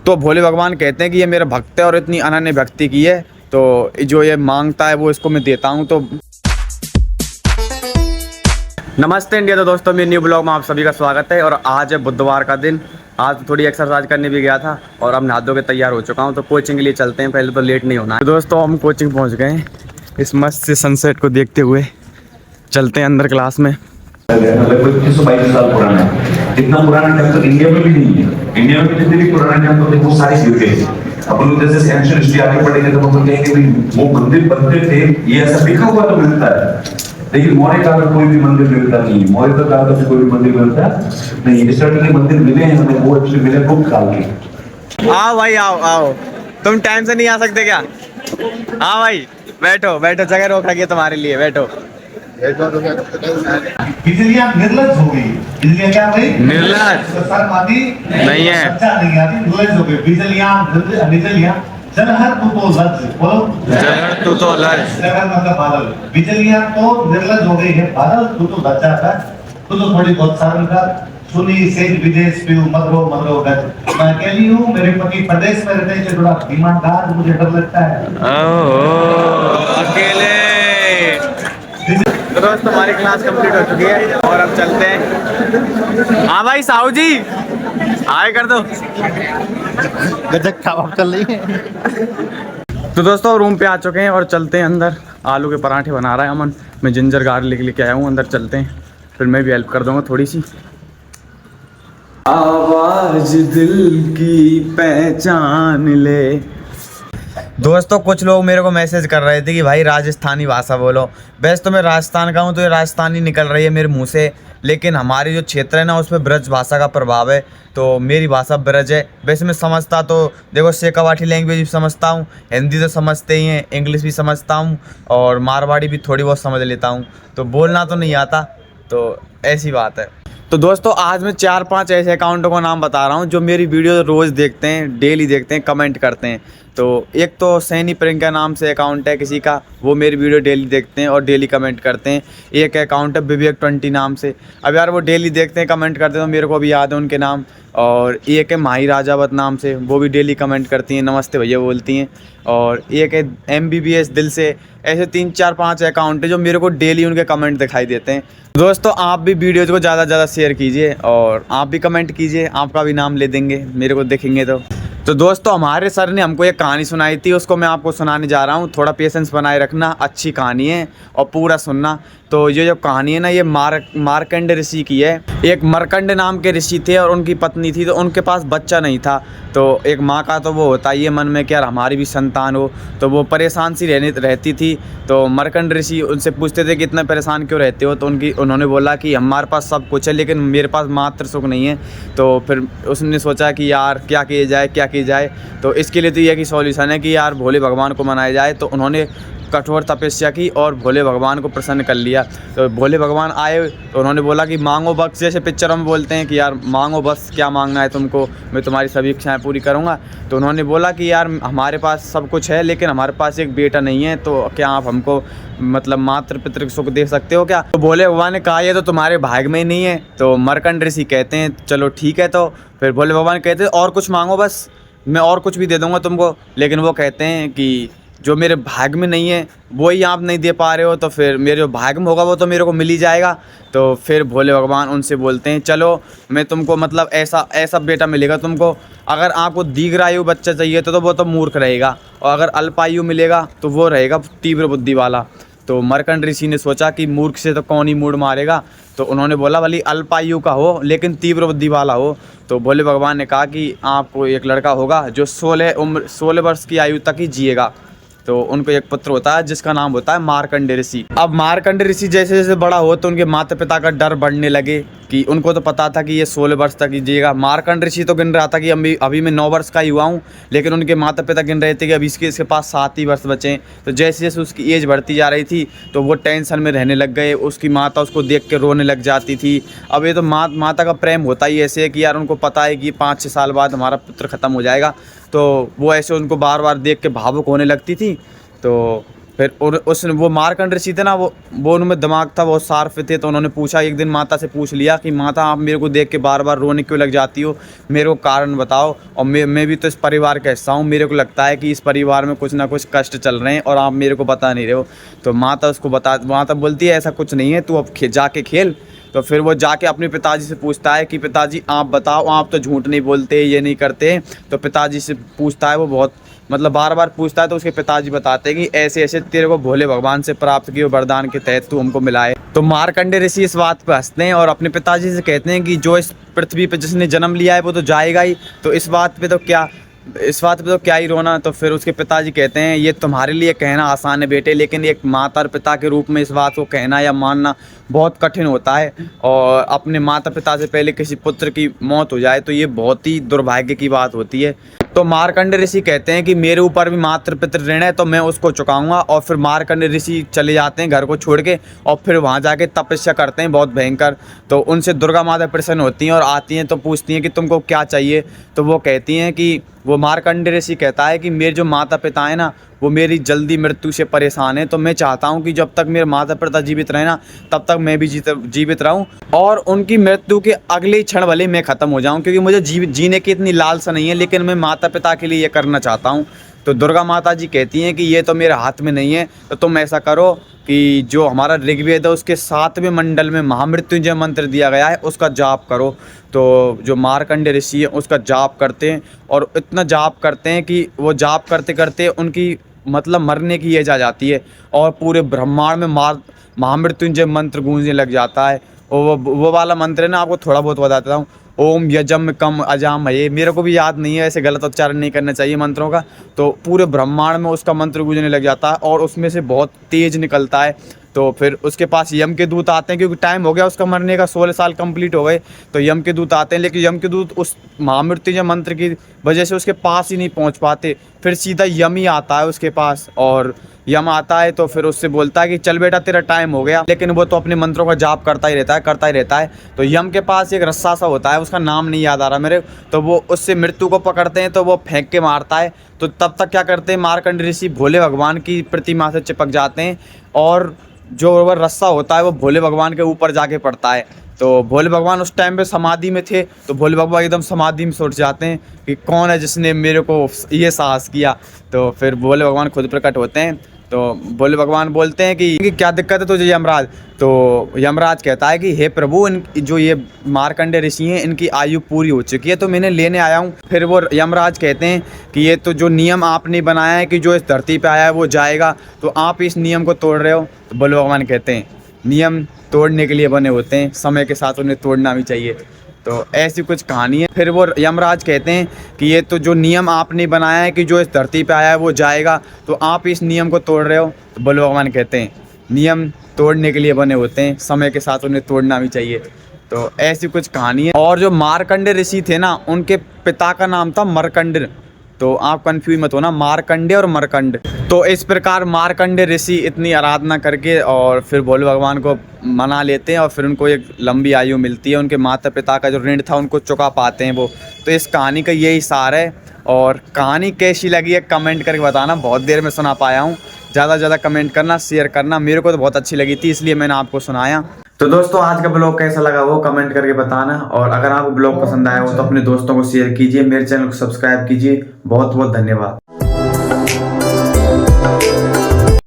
तो भोले भगवान कहते हैं कि ये मेरा भक्त है और इतनी अनन्य भक्ति की है, तो जो ये मांगता है वो इसको मैं देता हूँ। तो नमस्ते इंडिया। तो दोस्तों मेरे न्यू ब्लॉग में आप सभी का स्वागत है। और आज है बुधवार का दिन। आज थोड़ी एक्सरसाइज करने भी गया था और अब नहा धो के तैयार हो चुका हूँ। तो कोचिंग के लिए चलते हैं, पहले तो लेट नहीं होना है। तो दोस्तों हम कोचिंग पहुँच गए हैं। इस मस्त से सनसेट को देखते हुए चलते हैं अंदर क्लास में। लगभग 122 साल पुराना है। इतना पुराना टेम्पल इंडिया में भी नहीं है। इंडिया में जितने भी पुराने टेम्पल थे वो सारे गिरते हैं। अपन जैसे एंशिएंट हिस्ट्री आगे पढ़ेंगे तो अपन कहेंगे कि वो मंदिर बनते थे, ये ऐसा लिखा हुआ तो मिलता है, लेकिन मौर्य काल में कोई भी मंदिर मिलता नहीं। मौर्य काल में कोई भी मंदिर मिलता नहीं। इस तरह के मंदिर मिले हैं हमें, वो एक्चुअली मिले गुप्त काल के। आओ भाई आओ आओ, तुम टाइम से नहीं आ सकते क्या? हाँ भाई बैठो बैठो, जगह रोक रखी है तुम्हारे लिए, बैठो। बिजलियां निर्लज हो गई। बिजलियां क्या हो गई? निर्लज नहीं है। नहीं आती, निर्लज हो गई। बिजलियां जलहर तू तो लज, बोलो जलहर तू तो लज। जलहर मतलब बादल। बिजलियां तो निर्लज हो गई है, बादल तू तो लज्जा कर, तू तो थोड़ी बहुत शर्म कर। सुनी सेज विदेश पे मगरो मगरो गज। मैं अकेली हूँ, मेरे पति प्रदेश में रहते हैं, थोड़ा ईमानदार, मुझे डर लगता है। अकेले। तो दोस्त हमारी क्लास कंप्लीट हो चुकी है और अब चलते हैं। हाँ भाई साहू जी आए कर दो। गजब कबाब चल रही है। तो दोस्तों रूम पे आ चुके हैं और चलते हैं अंदर। आलू के पराठे बना रहा है अमन, मैं जिंजर गार्लिक लेके आया हूँ। अंदर चलते हैं, फिर मैं भी हेल्प कर दूंगा थोड़ी सी। आवाज दिल की पहचान ले। दोस्तों कुछ लोग मेरे को मैसेज कर रहे थे कि भाई राजस्थानी भाषा बोलो। वैसे तो मैं राजस्थान का हूँ तो ये राजस्थानी निकल रही है मेरे मुंह से, लेकिन हमारी जो क्षेत्र है ना उस पर ब्रज भाषा का प्रभाव है, तो मेरी भाषा ब्रज है। वैसे मैं समझता तो देखो शेखावाटी लैंग्वेज भी समझता हूँ, हिंदी तो समझते ही हैं, इंग्लिश भी समझता हूँ और मारवाड़ी भी थोड़ी बहुत समझ लेता हूँ। तो बोलना तो नहीं आता, तो ऐसी बात है। तो दोस्तों आज मैं 4-5 ऐसे अकाउंटों का नाम बता रहा हूँ जो मेरी वीडियो रोज़ देखते हैं, डेली देखते हैं, कमेंट करते हैं। तो एक तो सैनी प्रियंका नाम से अकाउंट है किसी का, वो मेरी वीडियो डेली देखते हैं और डेली कमेंट करते हैं। एक अकाउंट है विवेक 20 नाम से, अब यार वो डेली देखते हैं, कमेंट करते हैं, तो मेरे को भी याद है उनके नाम। और एक है माही राजावत नाम से, वो भी डेली कमेंट करती हैं, नमस्ते भैया बोलती हैं। और एक है MBBS दिल से। ऐसे 3-4-5 अकाउंट है जो मेरे को डेली उनके कमेंट दिखाई देते हैं। दोस्तों आप भी वीडियोज़ को ज़्यादा से ज़्यादा शेयर कीजिए और आप भी कमेंट कीजिए, आपका भी नाम ले देंगे मेरे को देखेंगे तो दोस्तों हमारे सर ने हमको एक कहानी सुनाई थी, उसको मैं आपको सुनाने जा रहा हूँ। थोड़ा पेशेंस बनाए रखना, अच्छी कहानी है और पूरा सुनना। तो ये जो कहानी है ना ये मार्कंड ऋषि की है। एक मरकंड नाम के ऋषि थे और उनकी पत्नी थी, तो उनके पास बच्चा नहीं था। तो एक माँ का तो वो होता ही है मन में कि यार हमारी भी संतान हो, तो वो परेशान सी रहती थी। तो मरकंड ऋषि उनसे पूछते थे कि इतना परेशान क्यों रहते हो, तो उन्होंने बोला कि हमारे पास सब कुछ है लेकिन मेरे पास मात्र सुख नहीं है। तो फिर उसने सोचा कि यार क्या किया जाए क्या किया जाए। तो इसके लिए तो ये कि सॉल्यूशन है कि यार भोले भगवान को मनाया जाए। तो उन्होंने कठोर तपस्या की और भोले भगवान को प्रसन्न कर लिया। तो भोले भगवान आए तो उन्होंने बोला कि मांगो बस, जैसे पिक्चरों में बोलते हैं कि यार मांगो बस, क्या मांगना है तुमको, मैं तुम्हारी सभी इच्छाएं पूरी करूंगा। तो उन्होंने बोला कि यार हमारे पास सब कुछ है लेकिन हमारे पास एक बेटा नहीं है, तो क्या आप हमको मतलब मातृ पितृ सुख दे सकते हो क्या? तो भोले भगवान ने कहा ये तो तुम्हारे भाग्य में ही नहीं है। तो मरकंड ऋषि कहते हैं चलो ठीक है। तो फिर भोले भगवान कहते हैं और कुछ मांगो बस, मैं और कुछ भी दे दूंगा तुमको। लेकिन वो कहते हैं कि जो मेरे भाग्य में नहीं है वो ही आप नहीं दे पा रहे हो, तो फिर मेरे जो भाग्य में होगा वो तो मेरे को मिल ही जाएगा। तो फिर भोले भगवान उनसे बोलते हैं चलो मैं तुमको मतलब ऐसा बेटा मिलेगा तुमको। अगर आपको दीर्घायु बच्चा चाहिए तो वो तो मूर्ख रहेगा, और अगर अल्पायु मिलेगा तो वो रहेगा तीव्र बुद्धि वाला। तो मरकंड ऋषि ने सोचा कि मूर्ख से तो कौन ही मूड मारेगा, तो उन्होंने बोला भले अल्पायु का हो लेकिन तीव्र बुद्धि वाला हो। तो भोले भगवान ने कहा कि आपको एक लड़का होगा जो 16 वर्ष की आयु तक ही जिएगा। तो उनको एक पुत्र होता है जिसका नाम होता है मार्कंड ऋषि। अब मार्कंड ऋषि जैसे जैसे बड़ा हो तो उनके माता पिता का डर बढ़ने लगे कि उनको तो पता था कि ये 16 वर्ष तक ही जिएगा। मार्कंड ऋषि तो गिन रहा था कि अभी मैं 9 वर्ष का ही हुआ हूँ, लेकिन उनके माता पिता गिन रहे थे कि अभी इसके पास 7 ही वर्ष बचे हैं। तो जैसे जैसे उसकी एज बढ़ती जा रही थी तो वो टेंशन में रहने लग गए। उसकी माता उसको देख के रोने लग जाती थी। अब ये तो माता का प्रेम होता ही ऐसे है कि यार उनको पता है कि 5-6 साल बाद हमारा पुत्र ख़त्म हो जाएगा, तो वो ऐसे उनको बार बार देख के भावुक होने लगती थी। तो फिर और उस वो मार्कंड ऋषि थे ना, वो उनमें दिमाग था, बहुत शार्प थे। तो उन्होंने पूछा, एक दिन माता से पूछ लिया कि माता आप मेरे को देख के बार बार रोने क्यों लग जाती हो, मेरे को कारण बताओ। और मैं भी तो इस परिवार का हिस्सा हूँ, मेरे को लगता है कि इस परिवार में कुछ ना कुछ कष्ट चल रहे हैं और आप मेरे को बता नहीं रहे हो। तो माता बोलती है ऐसा कुछ नहीं है, तू अब जाके खेल। तो फिर वो जाके अपने पिताजी से पूछता है कि पिताजी आप बताओ, आप तो झूठ नहीं बोलते, ये नहीं करते। तो पिताजी से पूछता है, वो बहुत मतलब बार बार पूछता है। तो उसके पिताजी बताते हैं कि ऐसे ऐसे तेरे को भोले भगवान से प्राप्त किए वरदान के तहत तू हमको मिलाए। तो मार्कंडेय ऋषि इस बात पर हंसते हैं और अपने पिताजी से कहते हैं कि जो इस पृथ्वी पे जिसने जन्म लिया है वो तो जाएगा ही, तो इस बात पे तो क्या ही रोना। तो फिर उसके पिताजी कहते हैं ये तुम्हारे लिए कहना आसान है बेटे, लेकिन एक माता और पिता के रूप में इस बात को कहना या मानना बहुत कठिन होता है। और अपने माता पिता से पहले किसी पुत्र की मौत हो जाए तो ये बहुत ही दुर्भाग्य की बात होती है। तो मार्कंडेय ऋषि कहते हैं कि मेरे ऊपर भी मातृ पितृ ऋण है, तो मैं उसको चुकाऊंगा। और फिर मार्कंडेय ऋषि चले जाते हैं घर को छोड़ के और फिर वहाँ जाके तपस्या करते हैं बहुत भयंकर। तो उनसे दुर्गा माता प्रसन्न होती हैं और आती हैं, तो पूछती हैं कि तुमको क्या चाहिए। तो वो कहती हैं कि वो मार्कंडेय ऋषि कहता है कि मेरे जो माता पिता हैं ना, वो मेरी जल्दी मृत्यु से परेशान है। तो मैं चाहता हूँ कि जब तक मेरे माता पिता जीवित रहे ना, तब तक मैं भी जीवित रहूँ और उनकी मृत्यु के अगले ही क्षण भले मैं ख़त्म हो जाऊँ, क्योंकि मुझे जीने की इतनी लालसा नहीं है, लेकिन मैं माता पिता के लिए ये करना चाहता हूँ। तो दुर्गा माता जी कहती हैं कि ये तो मेरे हाथ में नहीं है, तो तुम ऐसा करो कि जो हमारा ऋग्वेद है उसके 7वें मंडल में महामृत्युंजय मंत्र दिया गया है, उसका जाप करो। तो जो मार्कंडेय ऋषि है उसका जाप करते हैं और इतना जाप करते हैं कि वो जाप करते करते उनकी मतलब मरने की एज आ जाती है और पूरे ब्रह्मांड में महामृत्युंजय मंत्र गूंजने लग जाता है। और वो वाला मंत्र है ना, आपको थोड़ा बहुत बताता हूँ। ओम यजम कम अजाम है, मेरे को भी याद नहीं है, ऐसे गलत उच्चारण नहीं करना चाहिए मंत्रों का। तो पूरे ब्रह्मांड में उसका मंत्र गूंजने लग जाता है और उसमें से बहुत तेज निकलता है। तो फिर उसके पास यम के दूत आते हैं, क्योंकि टाइम हो गया उसका मरने का, 16 साल कंप्लीट हो गए। तो यम के दूत आते हैं, लेकिन यम के दूत उस महामृत्युंजय मंत्र की वजह से उसके पास ही नहीं पहुंच पाते। फिर सीधा यम ही आता है उसके पास, और यम आता है तो फिर उससे बोलता है कि चल बेटा तेरा टाइम हो गया। लेकिन वो तो अपने मंत्रों का जाप करता ही रहता है। तो यम के पास एक रस्सा सा होता है, उसका नाम नहीं याद आ रहा मेरे, तो वो उससे मृत्यु को पकड़ते हैं, तो वो फेंक के मारता है। तो तब तक क्या करते हैं, मार्कंडेय ऋषि भोले भगवान की प्रतिमा से चिपक जाते हैं और जो वो रस्सा होता है वो भोले भगवान के ऊपर जाके पड़ता है। तो भोले भगवान उस टाइम पे समाधि में थे, तो भोले भगवान एकदम समाधि में सोच जाते हैं कि कौन है जिसने मेरे को ये साहस किया। तो फिर भोले भगवान खुद प्रकट होते हैं। तो भोले भगवान बोलते हैं कि क्या दिक्कत है तुझे यमराज। तो यमराज कहता है कि हे प्रभु, जो ये मार्कंडेय ऋषि हैं इनकी आयु पूरी हो चुकी है, तो मैंने लेने आया हूँ। फिर वो यमराज कहते हैं कि ये तो जो नियम आपने बनाया है कि जो इस धरती पे आया है वो जाएगा, तो आप इस नियम को तोड़ रहे हो। तो भोले भगवान कहते हैं नियम तोड़ने के लिए बने होते हैं, समय के साथ उन्हें तोड़ना भी चाहिए। तो ऐसी कुछ कहानी है। फिर वो यमराज कहते हैं कि ये तो जो नियम आपने बनाया है कि जो इस धरती पे आया है वो जाएगा, तो आप इस नियम को तोड़ रहे हो। तो भोले भगवान कहते हैं नियम तोड़ने के लिए बने होते हैं, समय के साथ उन्हें तोड़ना भी चाहिए। तो ऐसी कुछ कहानी है। और जो मार्कंडेय ऋषि थे ना, उनके पिता का नाम था मरकंड। तो आप कंफ्यूज मत होना, मार्कंडेय और मरकंड। तो इस प्रकार मार्कंडेय ऋषि इतनी आराधना करके और फिर भोले भगवान को मना लेते हैं और फिर उनको एक लंबी आयु मिलती है। उनके माता पिता का जो ऋण था उनको चुका पाते हैं वो। तो इस कहानी का यही सार है। और कहानी कैसी लगी है कमेंट करके बताना, बहुत देर में सुना पाया हूँ। ज़्यादा से ज़्यादा कमेंट करना, शेयर करना, मेरे को तो बहुत अच्छी लगी थी इसलिए मैंने आपको सुनाया। तो दोस्तों आज का ब्लॉग कैसा लगा वो कमेंट करके बताना, और अगर आपको ब्लॉग पसंद आया हो तो अपने दोस्तों को शेयर कीजिए, मेरे चैनल को सब्सक्राइब कीजिए। बहुत बहुत धन्यवाद।